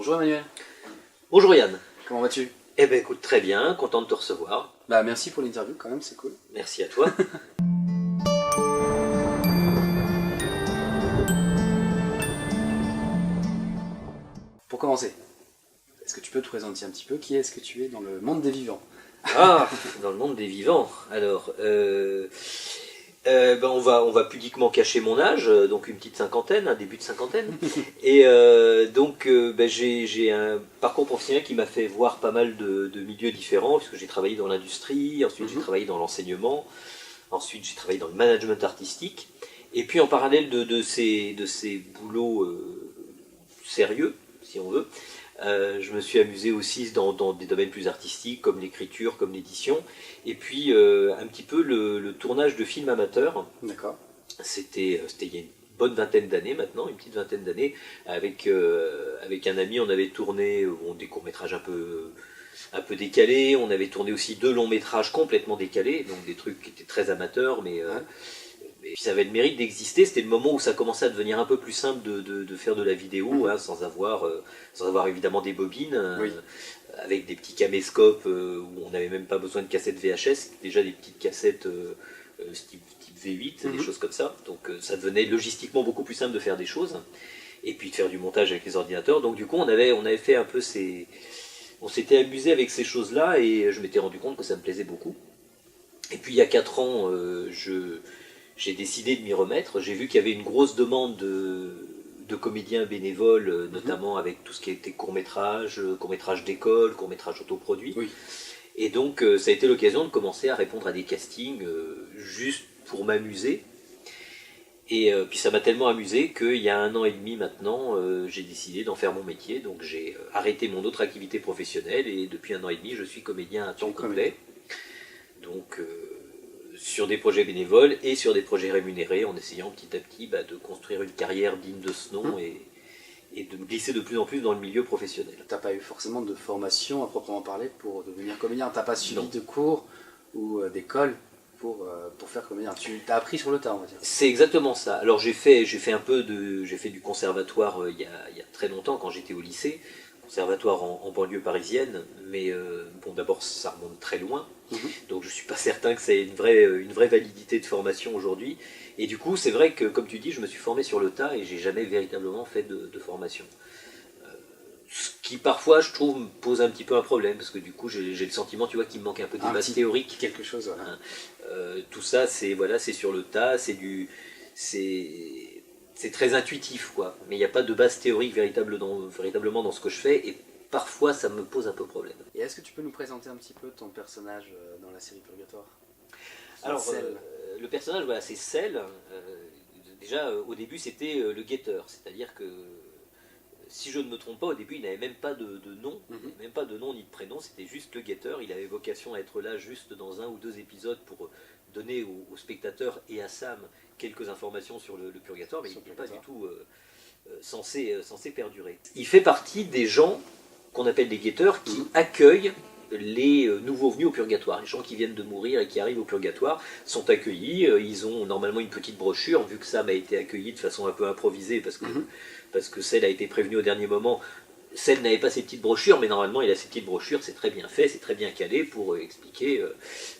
Bonjour Emmanuel, Bonjour Yann. comment vas-tu? Eh ben écoute, très bien, content de te recevoir. Bah merci pour l'interview quand même, c'est cool. Merci à toi. Pour commencer, est-ce que tu peux te présenter un petit peu? Qui est-ce que tu es dans le monde des vivants? Ah, dans le monde des vivants. Alors, ben on va pudiquement cacher mon âge, donc une petite cinquantaine, un début de cinquantaine. Et ben j'ai un parcours professionnel qui m'a fait voir pas mal de milieux différents, puisque j'ai travaillé dans l'industrie, ensuite j'ai travaillé dans l'enseignement, ensuite j'ai travaillé dans le management artistique. Et puis en parallèle de ces boulots sérieux, si on veut, je me suis amusé aussi dans des domaines plus artistiques comme l'écriture, comme l'édition, et puis un petit peu le tournage de films amateurs. D'accord. C'était il y a une bonne vingtaine d'années maintenant, une petite vingtaine d'années, avec un ami, on avait tourné des courts-métrages un peu décalés, on avait tourné aussi 2 longs-métrages complètement décalés, donc des trucs qui étaient très amateurs, mais ça avait le mérite d'exister. C'était le moment où ça commençait à devenir un peu plus simple de faire de la vidéo, hein, sans avoir évidemment des bobines, Oui. avec des petits caméscopes où on n'avait même pas besoin de cassettes VHS, déjà des petites cassettes type V8, des choses comme ça. Donc ça devenait logistiquement beaucoup plus simple de faire des choses, et puis de faire du montage avec les ordinateurs. Donc du coup on avait fait un peu on s'était amusé avec ces choses-là, et je m'étais rendu compte que ça me plaisait beaucoup. Et puis il y a 4 ans, j'ai décidé de m'y remettre. J'ai vu qu'il y avait une grosse demande de comédiens bénévoles, notamment avec tout ce qui était court-métrage, court-métrage d'école, court-métrage autoproduit. Oui. Et donc ça a été l'occasion de commencer à répondre à des castings juste pour m'amuser. Et puis ça m'a tellement amusé qu'il y a 1 an et demi maintenant, j'ai décidé d'en faire mon métier. Donc j'ai arrêté mon autre activité professionnelle, et depuis 1 an et demi, je suis comédien à temps complet. Donc sur des projets bénévoles et sur des projets rémunérés, en essayant petit à petit de construire une carrière digne de ce nom, et de me glisser de plus en plus dans le milieu professionnel. T'as pas eu forcément de formation à proprement parler pour devenir comédien, t'as pas suivi Non. de cours ou d'école pour faire comédien, tu t'as appris sur le tas on va dire. C'est exactement ça. Alors j'ai fait du conservatoire il y a très longtemps, quand j'étais au lycée, conservatoire en banlieue parisienne, mais bon, d'abord ça remonte très loin, donc je suis pas certain que ça ait une vraie validité de formation aujourd'hui. Et du coup c'est vrai que, comme tu dis, je me suis formé sur le tas et j'ai jamais véritablement fait de formation. Ce qui parfois, je trouve, me pose un petit peu un problème, parce que du coup j'ai le sentiment, tu vois, qu'il me manque un peu des bases théoriques. Quelque chose, voilà. Hein. Tout ça, c'est sur le tas, c'est très intuitif, quoi. Mais il n'y a pas de base théorique véritablement dans ce que je fais, et parfois ça me pose un peu problème. Et est-ce que tu peux nous présenter un petit peu ton personnage dans la série Purgatoire? Alors, le personnage, voilà, c'est Cell. Déjà, au début, c'était le guetteur, c'est-à-dire que, si je ne me trompe pas, au début, il n'avait même pas de nom, même pas de nom ni de prénom, c'était juste le guetteur. Il avait vocation à être là juste dans 1 ou 2 épisodes pour donner aux spectateurs et à Sam quelques informations sur le purgatoire, mais il n'était pas du tout censé perdurer. Il fait partie des gens qu'on appelle des guetteurs, qui accueillent les nouveaux venus au purgatoire. Les gens qui viennent de mourir et qui arrivent au purgatoire sont accueillis. Ils ont normalement une petite brochure, vu que Sam a été accueilli de façon un peu improvisée, parce que Cell a été prévenu au dernier moment. Cell n'avait pas ses petites brochures, mais normalement il a ses petites brochures, c'est très bien fait, c'est très bien calé pour expliquer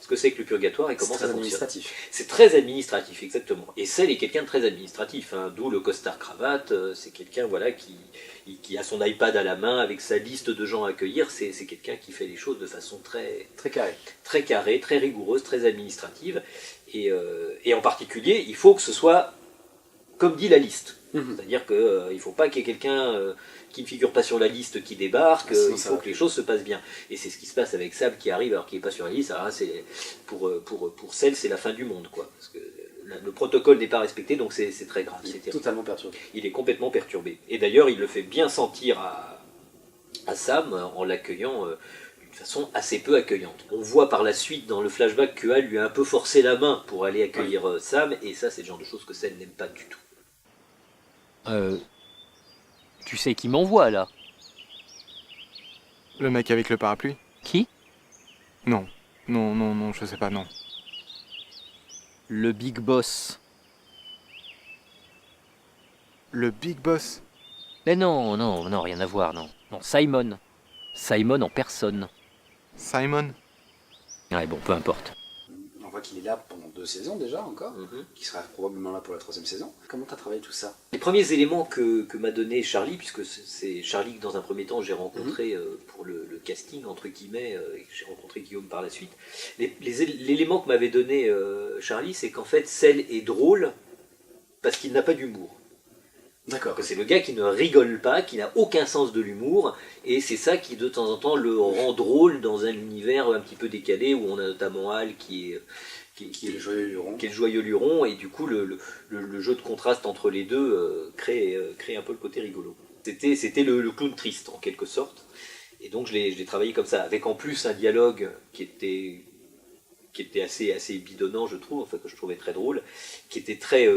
ce que c'est que le purgatoire et comment ça fonctionne. C'est très administratif, exactement. Et Cell est quelqu'un de très administratif, hein, d'où le costard-cravate. C'est quelqu'un, voilà, qui a son iPad à la main avec sa liste de gens à accueillir. C'est quelqu'un qui fait les choses de façon très carrée, très rigoureuse, très administrative. Et en particulier, il faut que ce soit comme dit la liste. C'est-à-dire qu'il ne faut pas qu'il y ait quelqu'un qui ne figure pas sur la liste qui débarque, il faut que les choses se passent bien. Et c'est ce qui se passe avec Sam qui arrive alors qu'il n'est pas sur la liste. Alors là, pour Cell, c'est la fin du monde, quoi. Parce que le protocole n'est pas respecté, donc c'est très grave. Il est totalement perturbé. Il est complètement perturbé. Et d'ailleurs, il le fait bien sentir à Sam en l'accueillant d'une façon assez peu accueillante. On voit par la suite dans le flashback que Hal lui a un peu forcé la main pour aller accueillir Sam, et ça, c'est le genre de choses que Cell n'aime pas du tout. Tu sais qui m'envoie là? Le mec avec le parapluie? Qui? Non, je sais pas, non. Le Big Boss. Le Big Boss? Mais non, non, non, rien à voir, non. Non, Simon. Simon en personne. Simon? Ouais, bon, peu importe. On voit qu'il est là pendant 2 saisons déjà encore, Mhm. qu'il sera probablement là pour la 3e saison. Comment tu as travaillé tout ça? Les premiers éléments que m'a donné Charlie, puisque c'est Charlie que dans un premier temps j'ai rencontré pour le casting, entre guillemets, et que j'ai rencontré Guillaume par la suite, l'élément que m'avait donné Charlie, c'est qu'en fait, Cell est drôle parce qu'il n'a pas d'humour. D'accord. Que c'est le gars qui ne rigole pas, qui n'a aucun sens de l'humour, et c'est ça qui de temps en temps le rend drôle dans un univers un petit peu décalé, où on a notamment Hal qui est Qui est le joyeux luron. qui est le joyeux luron, et du coup le jeu de contraste entre les deux crée un peu le côté rigolo. C'était le clown triste en quelque sorte, et donc je l'ai travaillé comme ça, avec en plus un dialogue qui était assez bidonnant, je trouve, enfin que je trouvais très drôle, qui était très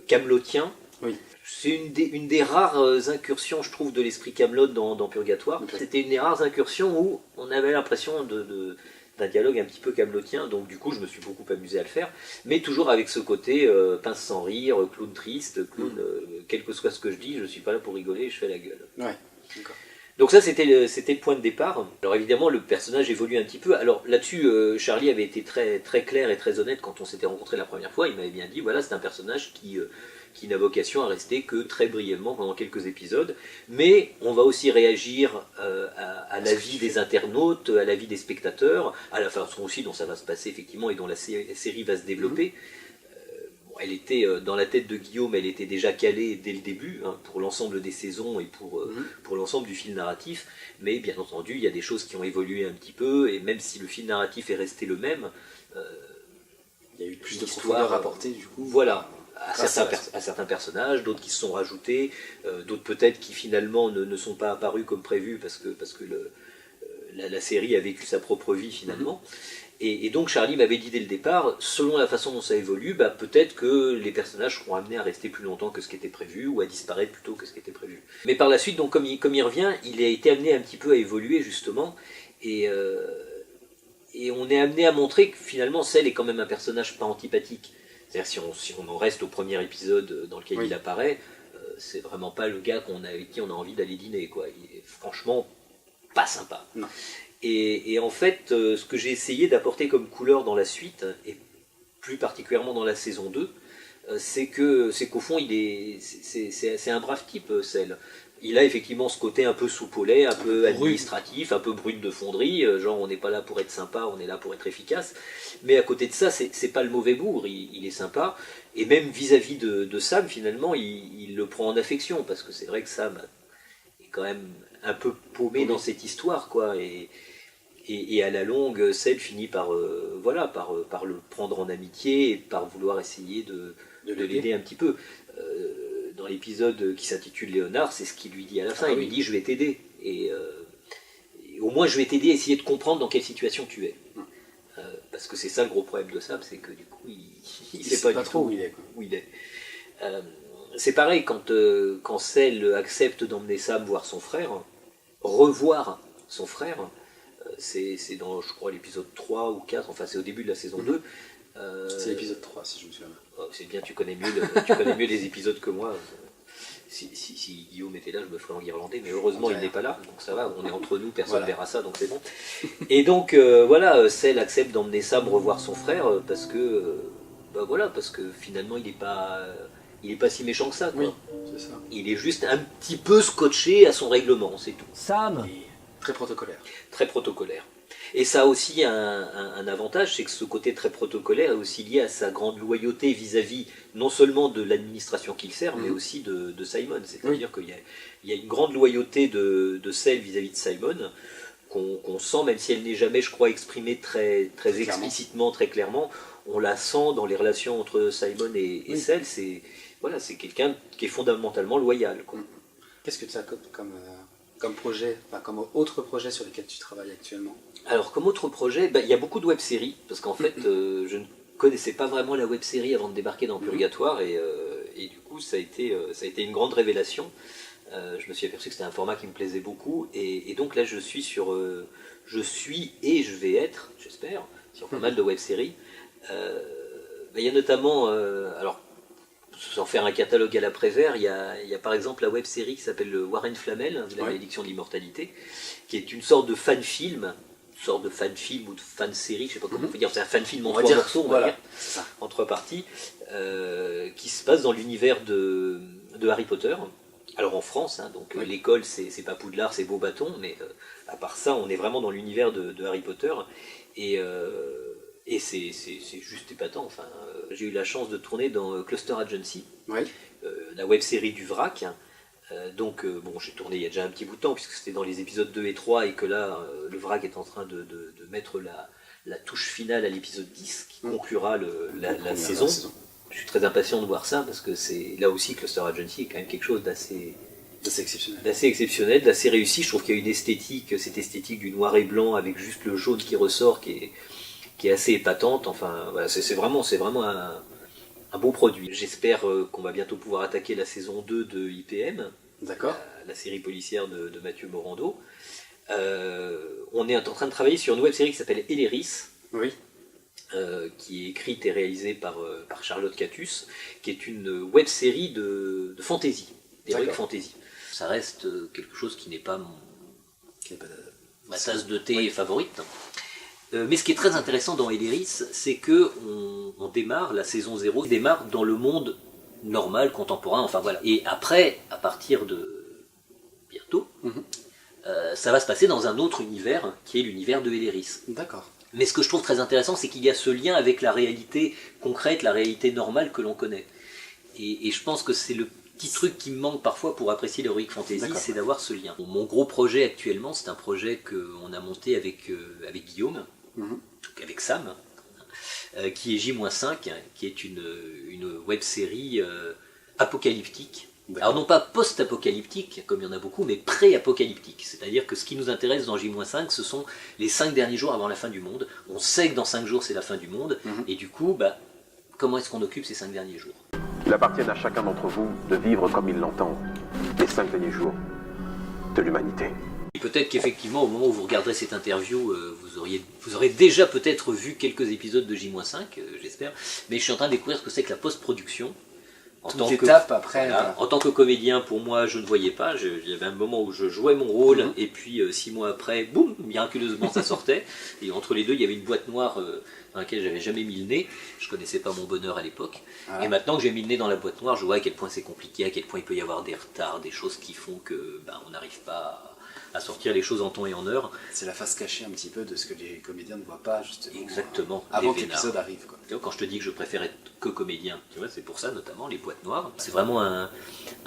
camelotien. Oui. C'est une des rares incursions, je trouve, de l'esprit Camelot dans Purgatoire. Okay. C'était une des rares incursions où on avait l'impression d'un dialogue un petit peu camelotien, donc du coup je me suis beaucoup amusé à le faire, mais toujours avec ce côté pince sans rire, clown triste, clown, quel que soit ce que je dis, je suis pas là pour rigoler, je fais la gueule. Ouais, d'accord. Donc ça c'était le point de départ. Alors évidemment le personnage évolue un petit peu. Alors là-dessus Charlie avait été très, très clair et très honnête quand on s'était rencontrés la première fois. Il m'avait bien dit voilà, c'est un personnage qui n'a vocation à rester que très brièvement pendant quelques épisodes, mais on va aussi réagir à la vie des internautes, à la vie des spectateurs, à la façon aussi dont ça va se passer effectivement et dont la série va se développer. Elle était dans la tête de Guillaume, elle était déjà calée dès le début, hein, pour l'ensemble des saisons et pour l'ensemble du fil narratif, mais bien entendu il y a des choses qui ont évolué un petit peu, et même si le fil narratif est resté le même, il y a eu plus de profondeur apportée du coup. Voilà, à certains personnages, d'autres qui se sont rajoutés, d'autres peut-être qui finalement ne sont pas apparus comme prévu parce que la série a vécu sa propre vie finalement. Et donc Charlie m'avait dit dès le départ, selon la façon dont ça évolue, peut-être que les personnages seront amenés à rester plus longtemps que ce qui était prévu, ou à disparaître plus tôt que ce qui était prévu. Mais par la suite, donc, comme il revient, il a été amené un petit peu à évoluer justement, et on est amené à montrer que finalement Cell est quand même un personnage pas antipathique. C'est-à-dire si on en reste au premier épisode dans lequel il apparaît, c'est vraiment pas le gars avec qui on a envie d'aller dîner, quoi. Il est franchement pas sympa. Non. Et en fait, ce que j'ai essayé d'apporter comme couleur dans la suite, et plus particulièrement dans la saison 2, c'est qu'au fond, c'est un brave type, Cell. Il a effectivement ce côté un peu soupe au lait, un peu administratif, un peu brut de fonderie, genre on n'est pas là pour être sympa, on est là pour être efficace. Mais à côté de ça, c'est pas le mauvais bougre, il est sympa. Et même vis-à-vis de Sam, finalement, il le prend en affection, parce que c'est vrai que Sam est quand même un peu paumé dans cette histoire, quoi. Et à la longue, Cell finit par le prendre en amitié et par vouloir essayer de l'aider un petit peu. Dans l'épisode qui s'intitule Léonard, c'est ce qu'il lui dit à la fin. Il lui dit je vais t'aider. Et au moins je vais t'aider à essayer de comprendre dans quelle situation tu es. Parce que c'est ça le gros problème de Sam, c'est que du coup il sait pas trop où il est. Quoi. Où il est. C'est pareil quand Cell accepte d'emmener Sam voir son frère, revoir son frère. C'est dans, je crois, l'épisode 3 ou 4, enfin c'est au début de la saison 2. C'est l'épisode 3, si je me souviens bien. Oh, c'est bien, tu connais mieux les épisodes que moi. Si Guillaume était là, je me ferais enguirlander, mais heureusement il n'est pas là, donc ça va, on est entre nous, personne ne verra ça, donc c'est bon. Et donc voilà, Cell accepte d'emmener Sam revoir son frère parce que finalement il n'est pas si méchant que ça, quoi. Oui, c'est ça. Il est juste un petit peu scotché à son règlement, c'est tout. Sam! Très protocolaire. Très protocolaire. Et ça a aussi un avantage, c'est que ce côté très protocolaire est aussi lié à sa grande loyauté vis-à-vis non seulement de l'administration qu'il sert, mais aussi de Simon. C'est-à-dire qu'il y a une grande loyauté de Cell vis-à-vis de Simon, qu'on sent, même si elle n'est jamais, je crois, exprimée très explicitement, très clairement, on la sent dans les relations entre Simon et Cell. C'est quelqu'un qui est fondamentalement loyal, quoi. Qu'est-ce que tu as comme projet, enfin, comme autre projet sur lesquels tu travailles actuellement? Alors, comme autre projet, il y a beaucoup de web-séries, parce qu'en fait, je ne connaissais pas vraiment la web-série avant de débarquer dans Purgatoire, et du coup, ça a été une grande révélation. Je me suis aperçu que c'était un format qui me plaisait beaucoup, et donc là, je suis et je vais être, j'espère, sur pas mal de web-séries. Il y a notamment, alors, sans faire un catalogue à l'après-vert, il y a par exemple la web-série qui s'appelle Warren Flamel, de la malédiction de l'immortalité, qui est une sorte de fan-film, ou de fan-série, je sais pas comment on peut dire, c'est un fan-film en 3 morceaux, on va dire, en 3 parties, qui se passe dans l'univers de Harry Potter. Alors en France, hein, donc l'école c'est pas Poudlard, c'est Beauxbatons, mais à part ça, on est vraiment dans l'univers de Harry Potter, et c'est juste épatant. Enfin, j'ai eu la chance de tourner dans Cluster Agency, la web-série du Vrac. Donc j'ai tourné il y a déjà un petit bout de temps, puisque c'était dans les épisodes 2 et 3, et que là, le Vrac est en train de mettre la touche finale à l'épisode 10, qui conclura la saison. Je suis très impatient de voir ça, parce que c'est là aussi Cluster Agency est quand même quelque chose d'assez exceptionnel, d'assez réussi. Je trouve qu'il y a une esthétique, cette esthétique du noir et blanc avec juste le jaune qui ressort, qui est assez épatante. Enfin, voilà, c'est vraiment un beau produit. J'espère qu'on va bientôt pouvoir attaquer la saison 2 de IPM, la série policière de Mathieu Morando. On est en train de travailler sur une web série qui s'appelle Eleris, qui est écrite et réalisée par Charlotte Catus, qui est une web série de fantasy, d'heroic fantasy. Ça reste quelque chose qui n'est pas ma tasse de thé favorite. Mais ce qui est très intéressant dans Eleris, c'est que on démarre, la saison 0 démarre dans le monde normal, contemporain, enfin voilà. Et après, à partir de bientôt, ça va se passer dans un autre univers, qui est l'univers de Eleris. D'accord. Mais ce que je trouve très intéressant, c'est qu'il y a ce lien avec la réalité concrète, la réalité normale que l'on connaît. Et je pense que c'est le petit truc qui me manque parfois pour apprécier l'heroic fantasy, c'est d'avoir ce lien. Mon gros projet actuellement, c'est un projet qu'on a monté avec Guillaume, avec Sam, qui est J-5, qui est une web-série apocalyptique. Alors non pas post-apocalyptique, comme il y en a beaucoup, mais pré-apocalyptique. C'est-à-dire que ce qui nous intéresse dans J-5, ce sont les 5 derniers jours avant la fin du monde. On sait que dans 5 jours, c'est la fin du monde, et du coup, comment est-ce qu'on occupe ces 5 derniers jours? Il appartient à chacun d'entre vous de vivre comme il l'entend les 5 derniers jours de l'humanité. Et peut-être qu'effectivement, au moment où vous regarderez cette interview, vous aurez déjà peut-être vu quelques épisodes de J-5, j'espère, mais je suis en train de découvrir ce que c'est que la post-production. En tant que comédien, pour moi, je ne voyais pas. Il y avait un moment où je jouais mon rôle, et puis 6 mois après, boum, miraculeusement, ça sortait. Et entre les deux, il y avait une boîte noire dans laquelle j'avais jamais mis le nez. Je connaissais pas mon bonheur à l'époque. Et maintenant que j'ai mis le nez dans la boîte noire, je vois à quel point c'est compliqué, à quel point il peut y avoir des retards, des choses qui font que on n'arrive pas à sortir les choses en temps et en heure. C'est la face cachée un petit peu de ce que les comédiens ne voient pas, justement. Exactement. Avant que l'épisode arrive, quoi. Quand je te dis que je préfère être que comédien, tu vois, c'est pour ça notamment les boîtes noires. C'est vraiment un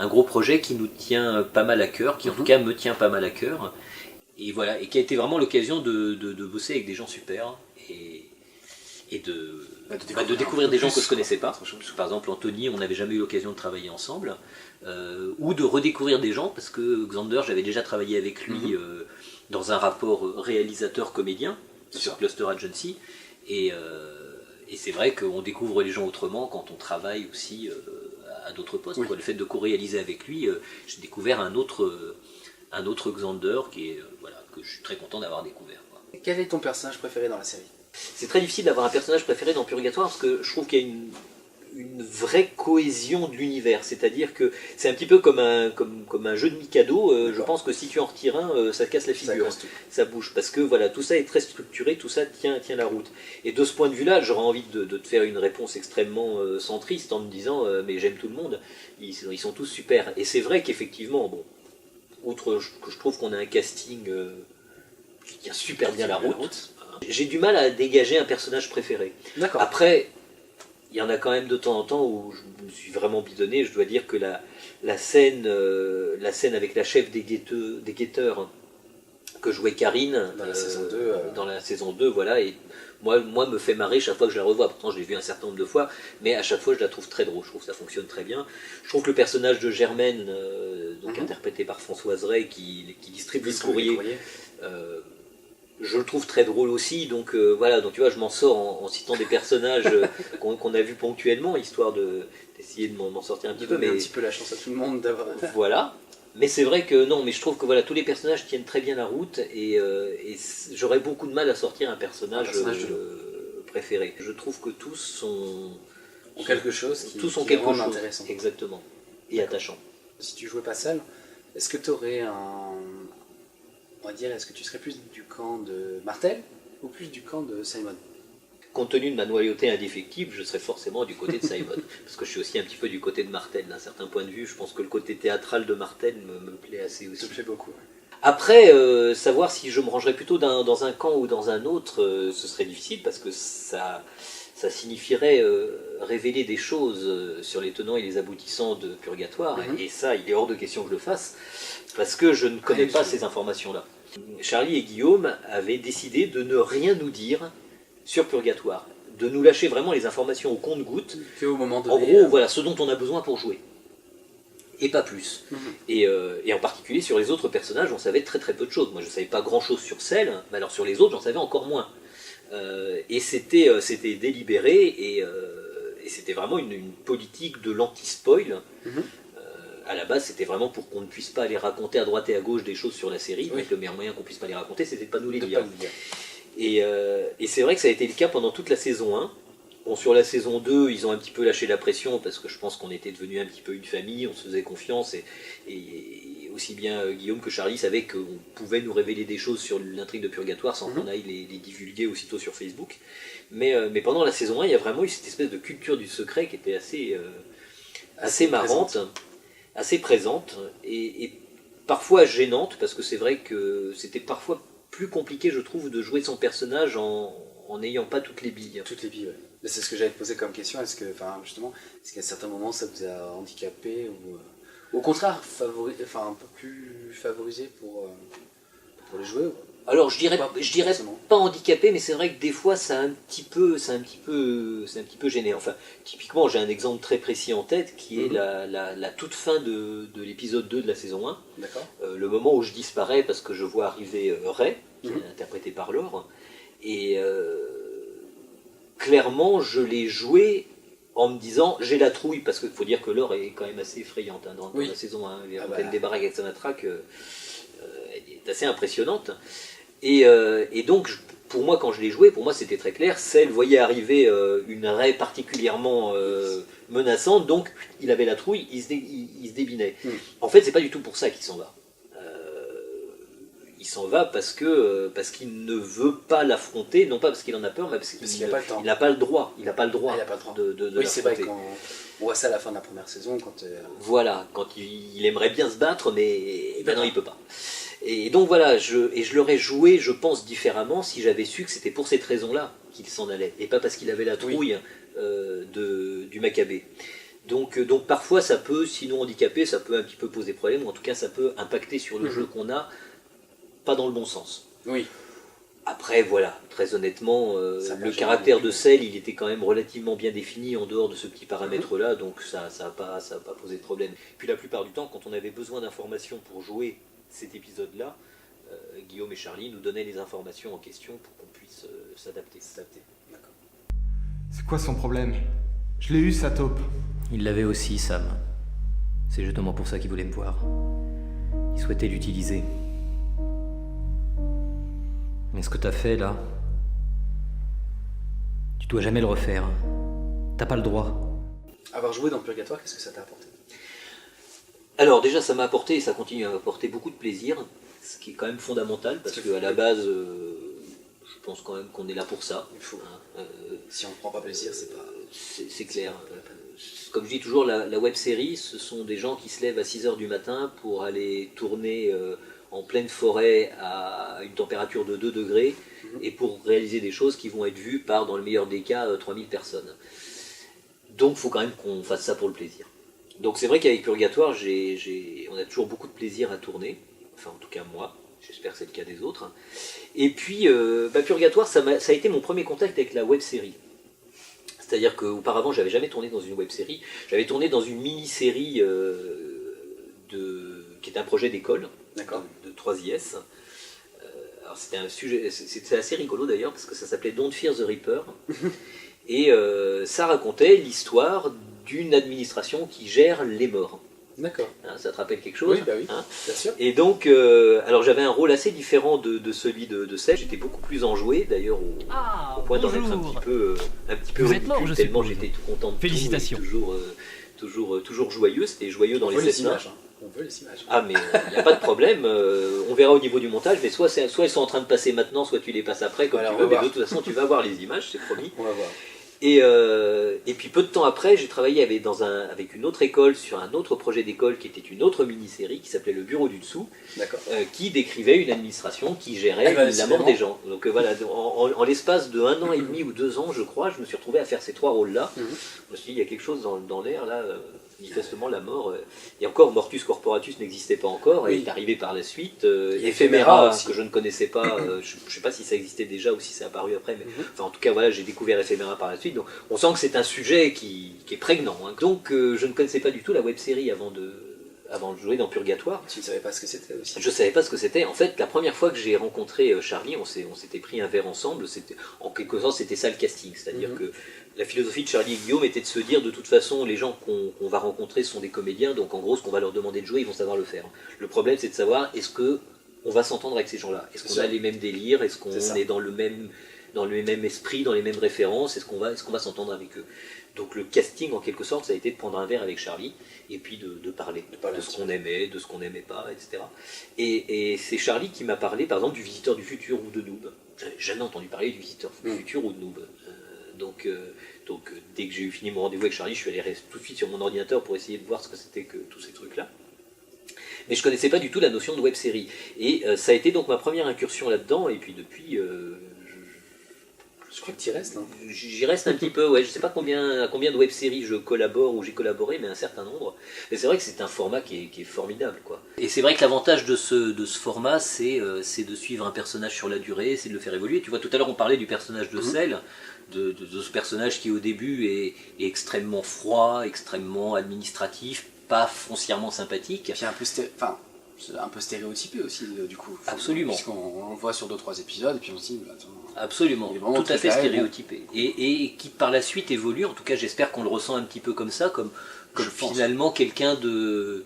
gros projet qui nous tient pas mal à cœur, qui en tout cas me tient pas mal à cœur. Et voilà, et qui a été vraiment l'occasion de bosser avec des gens super et de découvrir des gens que je connaissais pas. Par exemple, Anthony, on n'avait jamais eu l'occasion de travailler ensemble. Ou de redécouvrir des gens, parce que Xander, j'avais déjà travaillé avec lui dans un rapport réalisateur-comédien sur Cluster Agency, et c'est vrai qu'on découvre les gens autrement quand on travaille aussi à d'autres postes. Le fait de co-réaliser avec lui, j'ai découvert un autre Xander que je suis très content d'avoir découvert. Quel est ton personnage préféré dans la série? C'est très difficile d'avoir un personnage préféré dans Purgatoire, parce que je trouve qu'il y a une vraie cohésion de l'univers, c'est-à-dire que c'est un petit peu comme un jeu de Mikado. Je pense que si tu en retires un, ça te casse la figure, ça bouge, parce que voilà, tout ça est très structuré, tout ça tient la route. Et de ce point de vue-là, j'aurais envie de te faire une réponse extrêmement centriste en me disant mais j'aime tout le monde, ils sont tous super. Et c'est vrai qu'effectivement, outre que je trouve qu'on a un casting qui tient super bien la route, j'ai du mal à dégager un personnage préféré. Après, il y en a quand même de temps en temps où je me suis vraiment bidonné. Je dois dire que la scène avec la chef des guetteurs que jouait Karine dans la saison 2, voilà, et moi me fait marrer chaque fois que je la revois. Pourtant je l'ai vu un certain nombre de fois, mais à chaque fois je la trouve très drôle. Je trouve que ça fonctionne très bien. Je trouve que le personnage de Germaine, interprété par Françoise Ray, qui distribue le courrier, je le trouve très drôle aussi, donc voilà, donc tu vois, je m'en sors en citant des personnages qu'on a vus ponctuellement, histoire d'essayer de m'en sortir un petit peu. Mais un petit peu la chance à tout le monde d'avoir... Voilà, mais c'est vrai que non, mais je trouve que voilà, tous les personnages tiennent très bien la route, et j'aurais beaucoup de mal à sortir un personnage préféré. Je trouve que tous ont quelque chose tous ont qui quelque rendent chose, intéressant. exactement, et attachant. Si tu jouais pas seul, est-ce que tu aurais on va dire, est-ce que tu serais plus du camp de Martel ou plus du camp de Simon? Compte tenu de ma loyauté indéfectible, je serais forcément du côté de Simon. Parce que je suis aussi un petit peu du côté de Martel, d'un certain point de vue. Je pense que le côté théâtral de Martel me plaît assez aussi. Ça te plaît beaucoup. Ouais. Après, savoir si je me rangerais plutôt dans un camp ou dans un autre, ce serait difficile parce que ça signifierait révéler des choses sur les tenants et les aboutissants de Purgatoire. Et ça, il est hors de question que je le fasse parce que je ne connais pas ces informations-là. Charlie et Guillaume avaient décidé de ne rien nous dire sur Purgatoire, de nous lâcher vraiment les informations au compte-gouttes, qu'au moment donné, en gros, voilà ce dont on a besoin pour jouer, et pas plus. Et en particulier sur les autres personnages, on savait très très peu de choses. Moi je savais pas grand-chose sur Cell, mais alors sur les autres j'en savais encore moins. Et c'était délibéré, et c'était vraiment une politique de l'anti-spoil. À la base, c'était vraiment pour qu'on ne puisse pas aller raconter à droite et à gauche des choses sur la série. Donc le meilleur moyen qu'on puisse pas les raconter, c'était de pas nous les dire. Et c'est vrai que ça a été le cas pendant toute la saison 1. Bon, sur la saison 2, ils ont un petit peu lâché la pression parce que je pense qu'on était devenus un petit peu une famille, on se faisait confiance, et aussi bien Guillaume que Charlie savaient qu'on pouvait nous révéler des choses sur l'intrigue de Purgatoire sans qu'on aille les divulguer aussitôt sur Facebook. Mais pendant la saison 1, il y a vraiment eu cette espèce de culture du secret qui était assez marrante, assez présente, et parfois gênante, parce que c'est vrai que c'était parfois plus compliqué, je trouve, de jouer son personnage en n'ayant pas toutes les billes. Toutes les billes, ouais. Mais c'est ce que j'allais te poser comme question. Est-ce que, justement, est-ce qu'à certains moments ça vous a handicapé ou au contraire un peu plus favorisé pour les jouer? Alors je dirais pas handicapé, mais c'est vrai que des fois c'est un petit peu gêné. Enfin, typiquement, j'ai un exemple très précis en tête qui est la toute fin de l'épisode 2 de la saison 1. D'accord. Le moment où je disparais parce que je vois arriver Ray, qui est interprété par Laure, et clairement je l'ai joué en me disant j'ai la trouille, parce qu'il faut dire que Laure est quand même assez effrayante dans la saison 1. Quand elle débarque avec sa matraque, elle est assez impressionnante. Et donc, pour moi, quand je l'ai joué, pour moi c'était très clair. Cell voyait arriver une raie particulièrement menaçante, donc il avait la trouille, il se débinait. En fait, c'est pas du tout pour ça qu'il s'en va. Il s'en va parce qu'il ne veut pas l'affronter, non pas parce qu'il en a peur, mais parce qu'il n'a pas le droit. Il n'a pas le droit de l'affronter. Oui, c'est vrai qu'on voit ça à la fin de la première saison. Voilà, quand il aimerait bien se battre, mais maintenant il peut pas. Et donc voilà, je l'aurais joué, je pense, différemment si j'avais su que c'était pour cette raison-là qu'il s'en allait, et pas parce qu'il avait la trouille du Maccabée. Donc parfois ça peut, sinon handicaper, ça peut un petit peu poser problème, ou en tout cas ça peut impacter sur le jeu qu'on a, pas dans le bon sens. Oui. Après voilà, très honnêtement, le caractère de Cell, il était quand même relativement bien défini en dehors de ce petit paramètre-là, donc ça n'a pas posé de problème. Puis la plupart du temps, quand on avait besoin d'informations pour jouer cet épisode-là, Guillaume et Charlie nous donnaient les informations en question pour qu'on puisse s'adapter. D'accord. C'est quoi son problème? Je l'ai eu, sa taupe. Il l'avait aussi, Sam. C'est justement pour ça qu'il voulait me voir. Il souhaitait l'utiliser. Mais ce que t'as fait, là, tu dois jamais le refaire. T'as pas le droit. Avoir joué dans Purgatoire, qu'est-ce que ça t'a apporté? Alors déjà, ça m'a apporté, et ça continue à m'apporter beaucoup de plaisir, ce qui est quand même fondamental, parce qu'à la base, je pense quand même qu'on est là pour ça. Il faut. Si on ne prend pas plaisir, c'est pas... C'est clair. Comme je dis toujours, la web-série, ce sont des gens qui se lèvent à 6h du matin pour aller tourner en pleine forêt à une température de 2 degrés, et pour réaliser des choses qui vont être vues par, dans le meilleur des cas, 3000 personnes. Donc il faut quand même qu'on fasse ça pour le plaisir. Donc c'est vrai qu'avec Purgatoire, on a toujours beaucoup de plaisir à tourner, enfin en tout cas moi, j'espère que c'est le cas des autres. Et puis Purgatoire, ça a été mon premier contact avec la web-série. C'est-à-dire qu'auparavant, j'avais jamais tourné dans une web-série, j'avais tourné dans une mini-série qui était un projet d'école, de 3IS. Alors c'était un sujet, c'était assez rigolo d'ailleurs, parce que ça s'appelait Don't Fear the Reaper, et ça racontait l'histoire d'une administration qui gère les morts. D'accord. Hein, ça te rappelle quelque chose? Oui, bah oui, hein. bien sûr. Et donc, alors j'avais un rôle assez différent de celui de Sel. J'étais beaucoup plus enjoué, d'ailleurs, au point d'en être un petit peu Vous êtes mort, ridicule, je tellement suppose. j'étais tout content de Félicitations. tout, toujours joyeux. C'était joyeux dans On les veut les scènes. images. Hein. On veut les images. Ah mais il n'y a pas de problème, on verra au niveau du montage, mais soit elles sont en train de passer maintenant, soit tu les passes après, comme Voilà, tu on veux, va mais voir. de toute façon tu vas voir les images, c'est promis. On va voir. Et puis peu de temps après, j'ai travaillé avec une autre école sur un autre projet d'école qui était une autre mini-série qui s'appelait Le Bureau du Dessous, D'accord. qui décrivait une administration qui gérait Eh ben, la mort décidément. des gens. Donc voilà, en l'espace de 1 an et demi ou 2 ans, je crois, je me suis retrouvé à faire ces 3 rôles-là. Mhm. Je me suis dit, il y a quelque chose dans l'air là. Manifestement, la mort. Et encore, Mortus Corporatus n'existait pas encore, et Oui. est arrivé par la suite. Et Ephémera, Ephémera aussi. que je ne connaissais pas, je ne sais pas si ça existait déjà ou si c'est apparu après, mais Mhm. enfin, en tout cas, voilà, j'ai découvert Ephémera par la suite. Donc, on sent que c'est un sujet qui est prégnant. Hein. Donc, je ne connaissais pas du tout la web-série avant de jouer dans Purgatoire. Tu ne savais pas ce que c'était aussi. Je savais pas ce que c'était. En fait, la première fois que j'ai rencontré Charlie, on s'était pris un verre ensemble. En quelque sorte, c'était ça le casting. C'est-à-dire Mhm. que la philosophie de Charlie et Guillaume était de se dire, de toute façon, les gens qu'on va rencontrer sont des comédiens, donc en gros, ce qu'on va leur demander de jouer, ils vont savoir le faire. Le problème, c'est de savoir, est-ce que on va s'entendre avec ces gens-là? Est-ce qu'on C'est a ça. les mêmes délires? Est-ce qu'on C'est ça. est dans le même esprit, dans les mêmes références? Est-ce qu'on va s'entendre avec eux? Donc le casting, en quelque sorte, ça a été de prendre un verre avec Charlie et puis de parler parler de un ce petit qu'on aimait, de ce qu'on n'aimait pas, etc. Et c'est Charlie qui m'a parlé, par exemple, du Visiteur du Futur ou de Noob. J'avais jamais entendu parler du Visiteur du Futur ou de Noob. Donc, dès que j'ai eu fini mon rendez-vous avec Charlie, je suis allé tout de suite sur mon ordinateur pour essayer de voir ce que c'était que tous ces trucs-là. Mais je connaissais pas du tout la notion de web-série. Et ça a été donc ma première incursion là-dedans, et puis depuis... Je crois que tu y restes, non? J'y reste un petit peu, ouais. Je sais pas à combien de web-séries je collabore ou j'ai collaboré, mais un certain nombre. Et c'est vrai que c'est un format qui est formidable, quoi. Et c'est vrai que l'avantage de ce format, c'est de suivre un personnage sur la durée, c'est de le faire évoluer. Tu vois, tout à l'heure on parlait du personnage de Cell, de ce personnage qui au début est extrêmement froid, extrêmement administratif, pas foncièrement sympathique. Puis c'est un peu stéréotypé aussi, du coup. Absolument. Puisqu'on le voit sur 2-3 épisodes, et puis on se dit, bah, attends. Absolument, Il est vraiment tout à très fait carré, stéréotypé. Et qui par la suite évolue, en tout cas j'espère qu'on le ressent un petit peu comme ça, comme Je pense. finalement quelqu'un de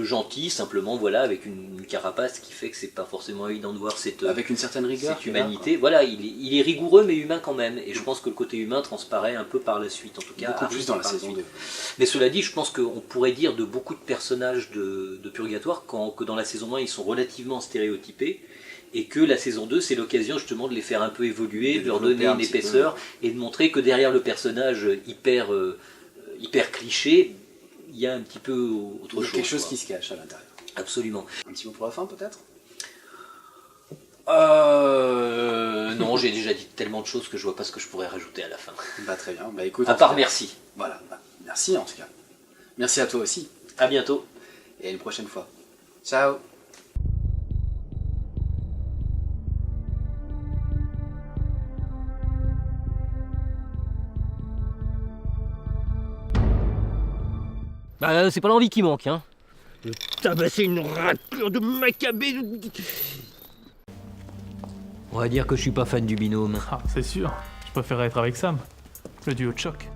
gentil, simplement, voilà, avec une carapace qui fait que c'est pas forcément évident de voir cette Avec une certaine rigueur. cette humanité. Voilà, il est rigoureux mais humain quand même, et je pense que le côté humain transparaît un peu par la suite, en tout cas. Beaucoup plus dans la par saison suite. 2. Mais cela dit, je pense qu'on pourrait dire de beaucoup de personnages de Purgatoire que dans la saison 1 ils sont relativement stéréotypés, et que la saison 2 c'est l'occasion justement de les faire un peu évoluer, de leur donner un une petit épaisseur, et de montrer que derrière le personnage hyper cliché, il y a un petit peu autre Il y a chose. quelque chose quoi. qui se cache à l'intérieur. Absolument. Un petit mot pour la fin, peut-être? Non, j'ai déjà dit tellement de choses que je vois pas ce que je pourrais rajouter à la fin. Bah, très bien. Bah, écoute. À en part tout cas, merci. Voilà. Bah, merci, en tout cas. Merci à toi aussi. À bientôt. Et à une prochaine fois. Ciao. Bah, c'est pas l'envie qui manque, hein. De tabasser une raclure de macabé. On va dire que je suis pas fan du binôme. Ah, c'est sûr. Je préférerais être avec Sam. Le duo de choc.